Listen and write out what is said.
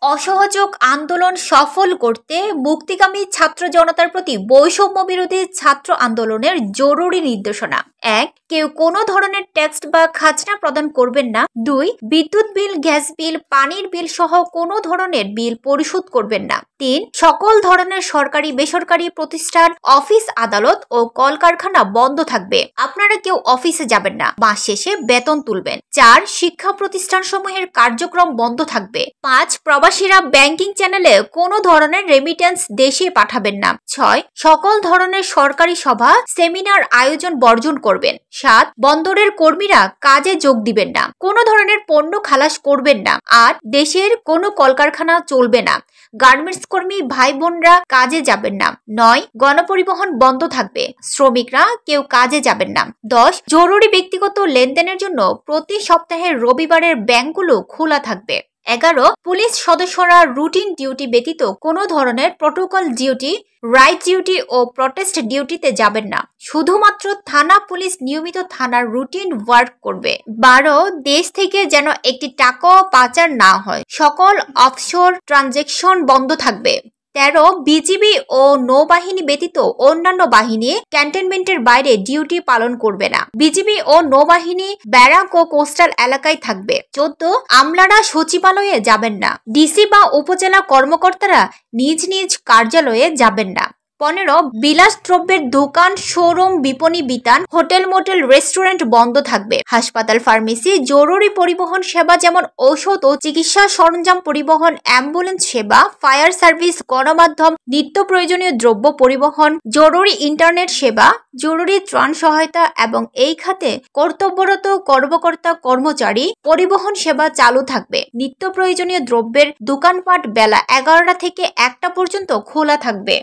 অসহযোগ আন্দোলন সফল করতে মুক্তিকামী ছাত্র জনতার প্রতি বৈষম্য বিরোধী ছাত্র আন্দোলনের জরুরি নির্দেশনা। ১. কেউ কোনো ধরনের ট্যাক্স বা খাজনা প্রদান করবেন না। ২. বিদ্যুৎ বিল, গ্যাস বিল, পানির বিল সহ কোনো ধরনের বিল পরিশোধ করবেন না। ৩. সকল ধরনের সরকারি বেসরকারি প্রতিষ্ঠান, অফিস, আদালত ও কলকারখানা বন্ধ থাকবে। আপনারা কেউ অফিসে যাবেন না, মাস শেষে বেতন তুলবেন। ৪. শিক্ষা প্রতিষ্ঠানসমূহের কার্যক্রম বন্ধ থাকবে। ৫. প্রবাসীরা ব্যাংকিং চ্যানেলে কোনো ধরনের রেমিটেন্স দেশে পাঠাবেন না। ৬. সকল ধরনের সরকারি সভা, সেমিনার আয়োজন বর্জন করবেন। ৭. বন্দরের কর্মীরা কাজে যোগ দিবেন না, কোনো ধরনের পণ্য খালাস করবেন না। ৮. দেশের কোনো কলকারখানা চলবে না, গার্মেন্টস কর্মী ভাই বোনরা কাজে যাবেন না। ৯. গণপরিবহন বন্ধ থাকবে, শ্রমিকরা কেউ কাজে যাবেন না। ১০. জরুরি ব্যক্তিগত লেনদেনের জন্য প্রতি সপ্তাহের রবিবারের ব্যাংকগুলো খোলা থাকবে। ১১. পুলিশ সদস্যরা রুটিন ডিউটি ব্যতীত কোনো ধরনের প্রোটোকল ডিউটি, রাইট ডিউটি ও প্রটেস্ট ডিউটিতে যাবেন না, শুধুমাত্র থানা পুলিশ নিয়মিত থানার রুটিন ওয়ার্ক করবে। ১২. দেশ থেকে যেন একটি টাকাও পাচার না হয়, সকল অফশোর ট্রানজেকশন বন্ধ থাকবে। ১৩. বিজিবি ও নৌবাহিনী ব্যতীত অন্যান্য বাহিনী ক্যান্টনমেন্টের বাইরে ডিউটি পালন করবে না। বিজিবি ও নৌবাহিনী ব্যারাক ও কোস্টাল এলাকায় থাকবে। ১৪. আমলারা সচিবালয়ে যাবেন না, ডিসি বা উপজেলা কর্মকর্তারা নিজ নিজ কার্যালয়ে যাবেন না। ১৫. বিলাস দ্রব্যের দোকান, শোরুম, বিপণী বিতান, হোটেল, মোটেল, রেস্টুরেন্ট বন্ধ থাকবে। হাসপাতাল, ফার্মেসি, জরুরি পরিবহন সেবা যেমন ঔষধ ও চিকিৎসা সরঞ্জাম পরিবহন, অ্যাম্বুলেন্স সেবা, ফায়ার সার্ভিস, গণমাধ্যম, নিত্য প্রয়োজনীয় দ্রব্য পরিবহন, জরুরি ইন্টারনেট সেবা, জরুরি ত্রাণ সহায়তা এবং এই খাতে কর্তব্যরত কর্মকর্তা কর্মচারী পরিবহন সেবা চালু থাকবে। নিত্য প্রয়োজনীয় দ্রব্যের দোকানপাট বেলা ১১টা থেকে ১টা পর্যন্ত খোলা থাকবে।